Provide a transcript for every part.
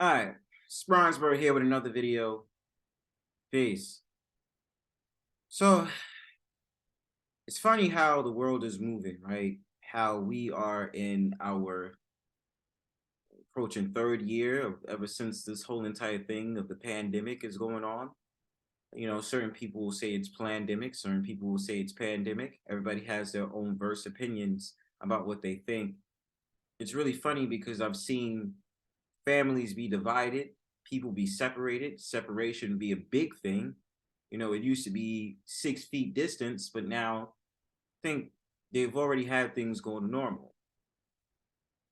All right, it's Bronzebird here with another video. Peace. So it's funny how the world is moving, right? How we are in our approaching third year of ever since this whole entire thing of the pandemic is going on. You know, certain people will say it's plandemic, certain people will say it's pandemic. Everybody has their own verse opinions about what they think. It's really funny because I've seen families be divided, people be separated, separation be a big thing. You know, it used to be 6 feet distance, but now I think they've already had things going normal.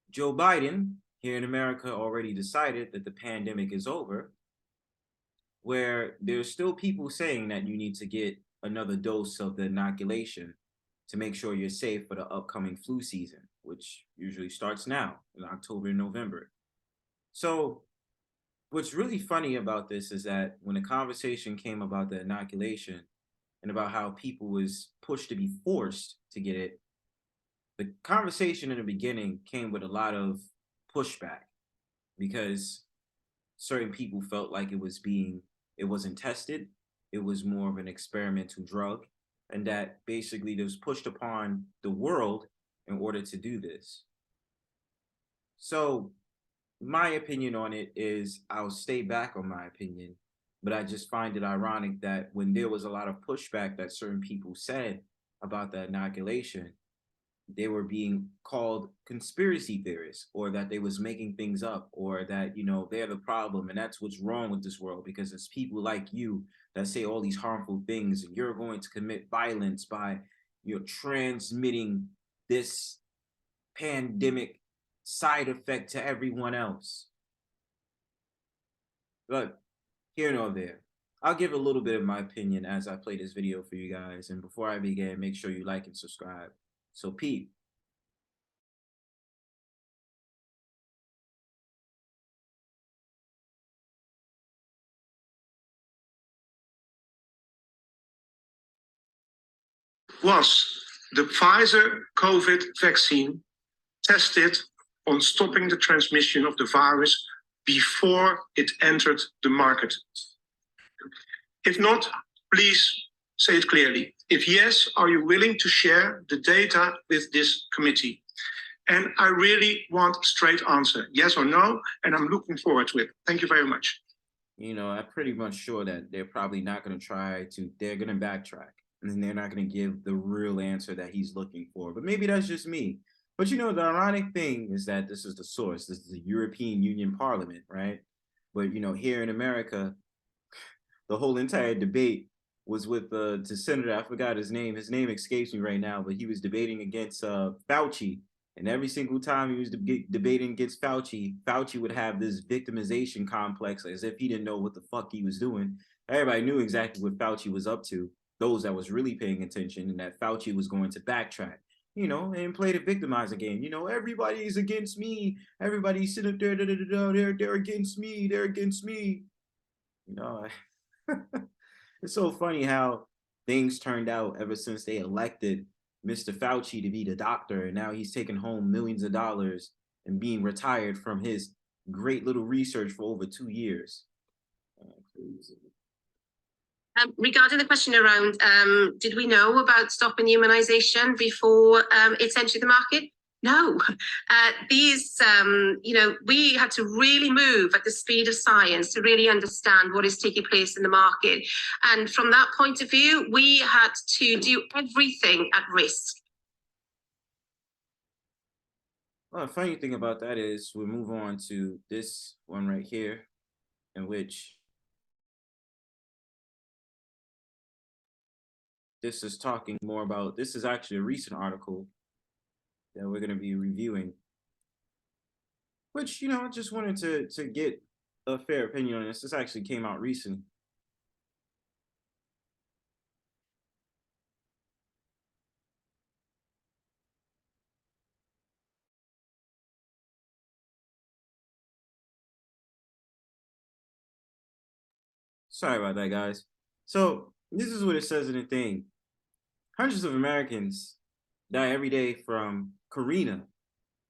Joe Biden here in America already decided that the pandemic is over, where there's still people saying that you need to get another dose of the inoculation to make sure you're safe for the upcoming flu season, which usually starts now in October and November. So what's really funny about this is that when the conversation came about the inoculation and about how people was pushed to be forced to get it, the conversation in the beginning came with a lot of pushback because certain people felt like it wasn't tested, it was more of an experimental drug, and that basically it was pushed upon the world in order to do this. So my opinion on it is I'll stay back on my opinion, but I just find it ironic that when there was a lot of pushback that certain people said about the inoculation, they were being called conspiracy theorists, or that they was making things up, or that, you know, they're the problem and that's what's wrong with this world because it's people like you that say all these harmful things and you're going to commit violence by, you know, transmitting this pandemic side effect to everyone else. But here nor there. I'll give a little bit of my opinion as I play this video for you guys. And before I begin, make sure you like and subscribe. So Pete. Was the Pfizer COVID vaccine tested on stopping the transmission of the virus before it entered the market? If not, please say it clearly. If yes, are you willing to share the data with this committee? And I really want a straight answer, yes or no, and I'm looking forward to it. Thank you very much. You know, I'm pretty much sure that they're probably not going to they're going to backtrack and they're not going to give the real answer that he's looking for. But maybe that's just me. But you know, the ironic thing is that this is the source. This is the European Union Parliament, right? But you know, here in America, the whole entire debate was with the senator. I forgot his name. His name escapes me right now, but he was debating against Fauci. And every single time he was debating against Fauci, Fauci would have this victimization complex as if he didn't know what the fuck he was doing. Everybody knew exactly what Fauci was up to, those that was really paying attention, and that Fauci was going to backtrack, you know, and play the victimizer game. You know, everybody's against me. Everybody's sitting up there, they're against me. They're against me. You know, it's so funny how things turned out ever since they elected Mr. Fauci to be the doctor, and now he's taking home millions of dollars and being retired from his great little research for over 2 years. Regarding the question around, did we know about stopping immunization before it's entered the market? No, you know, we had to really move at the speed of science to really understand what is taking place in the market. And from that point of view, we had to do everything at risk. Well, the funny thing about that is we'll move on to this one right here, in which this is talking more about, this is actually a recent article that we're going to be reviewing, which, you know, I just wanted to get a fair opinion on this. This actually came out recently. Sorry about that, guys. So this is what it says in the thing. Hundreds of Americans die every day from corona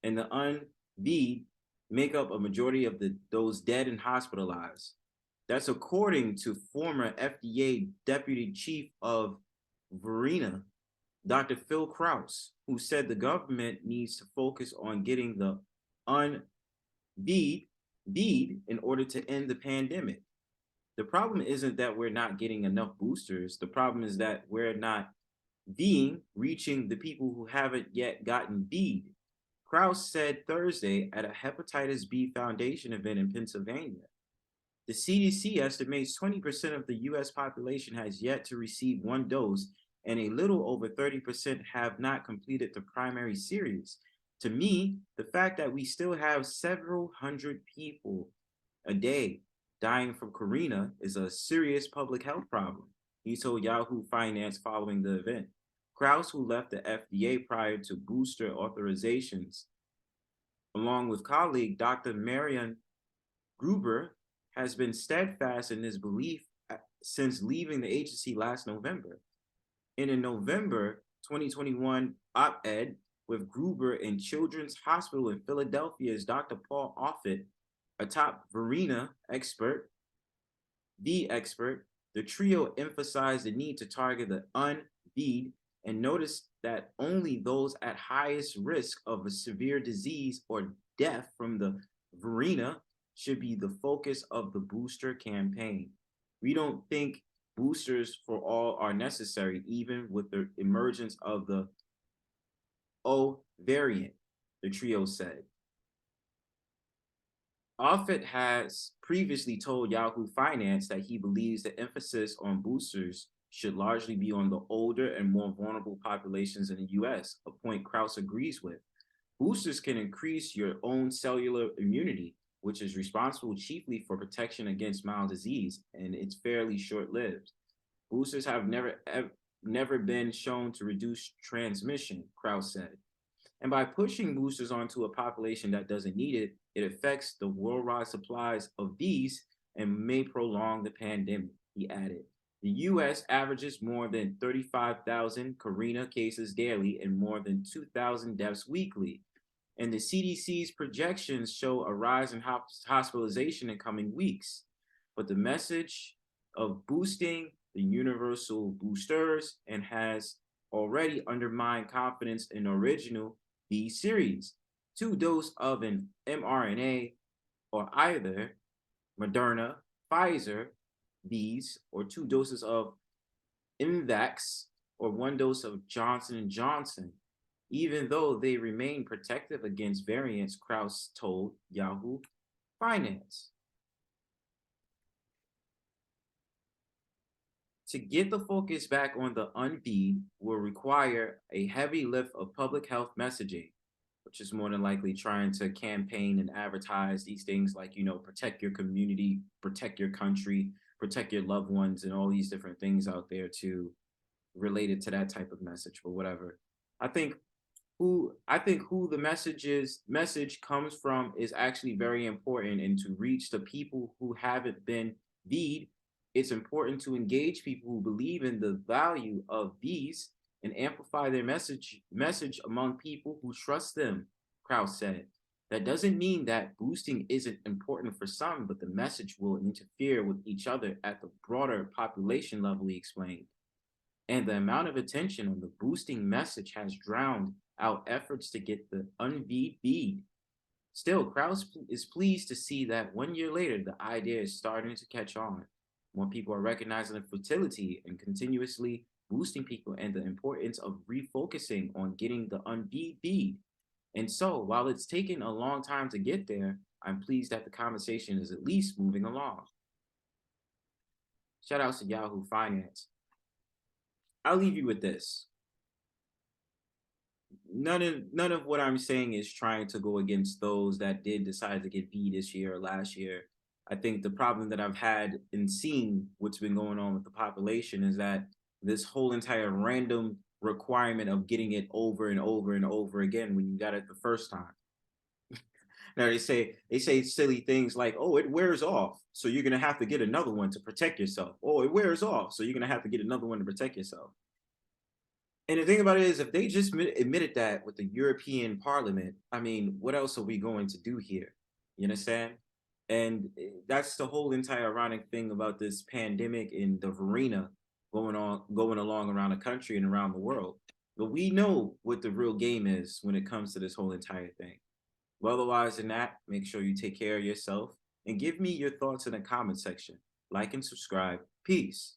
and the unV'd make up a majority of those dead and hospitalized. That's according to former FDA Deputy Chief of Verena, Dr. Phil Krause, who said the government needs to focus on getting the unbead in order to end the pandemic. The problem isn't that we're not getting enough boosters. The problem is that we're not reaching the people who haven't yet gotten bead. Krause said Thursday at a Hepatitis B Foundation event in Pennsylvania. The CDC estimates 20% of the US population has yet to receive one dose, and a little over 30% have not completed the primary series. To me, the fact that we still have several hundred people a day dying from corona is a serious public health problem, he told Yahoo Finance following the event. Krause, who left the FDA prior to booster authorizations, along with colleague Dr. Marian Gruber, has been steadfast in his belief since leaving the agency last November. In a November 2021 op-ed with Gruber in Children's Hospital in Philadelphia's Dr. Paul Offit, a top Verena expert, the trio emphasized the need to target the unbead and noticed that only those at highest risk of a severe disease or death from the Verena should be the focus of the booster campaign. We don't think boosters for all are necessary, even with the emergence of the O variant, the trio said. Offit has previously told Yahoo Finance that he believes the emphasis on boosters should largely be on the older and more vulnerable populations in the US, a point Krause agrees with. Boosters can increase your own cellular immunity, which is responsible chiefly for protection against mild disease, and it's fairly short-lived. Boosters have never been shown to reduce transmission, Krause said. And by pushing boosters onto a population that doesn't need it, it affects the worldwide supplies of these and may prolong the pandemic, he added. The US averages more than 35,000 corona cases daily and more than 2,000 deaths weekly. And the CDC's projections show a rise in hospitalization in coming weeks. But the message of boosting the universal boosters and has already undermined confidence in original B series. 2 doses of an mRNA or either Moderna, Pfizer, these, or 2 doses of Invax or 1 dose of Johnson & Johnson, even though they remain protective against variants, Krause told Yahoo Finance. To get the focus back on the unbead will require a heavy lift of public health messaging, which is more than likely trying to campaign and advertise these things like, protect your community, protect your country, protect your loved ones, and all these different things out there to related to that type of message, but whatever. I think who the message comes from is actually very important, and to reach the people who haven't been bead, it's important to engage people who believe in the value of these and amplify their message among people who trust them, Krause said. That doesn't mean that boosting isn't important for some, but the message will interfere with each other at the broader population level, he explained. And the amount of attention on the boosting message has drowned out efforts to get the unbead bead. Still, Krause is pleased to see that 1 year later, the idea is starting to catch on. More people are recognizing the fertility and continuously boosting people and the importance of refocusing on getting the unbead bead. And so, while it's taken a long time to get there, I'm pleased that the conversation is at least moving along. Shout outs to Yahoo Finance. I'll leave you with this. None of what I'm saying is trying to go against those that did decide to get bead this year or last year. I think the problem that I've had in seeing what's been going on with the population is that this whole entire random requirement of getting it over and over and over again when you got it the first time. Now they say silly things like, oh, it wears off, so you're gonna have to get another one to protect yourself. Oh, it wears off, so you're gonna have to get another one to protect yourself. And the thing about it is, if they just admitted that with the European Parliament, I mean, what else are we going to do here? You understand? And that's the whole entire ironic thing about this pandemic in the arena going along around the country and around the world. But we know what the real game is when it comes to this whole entire thing. Well, otherwise than that, make sure you take care of yourself and give me your thoughts in the comment section. Like and subscribe. Peace.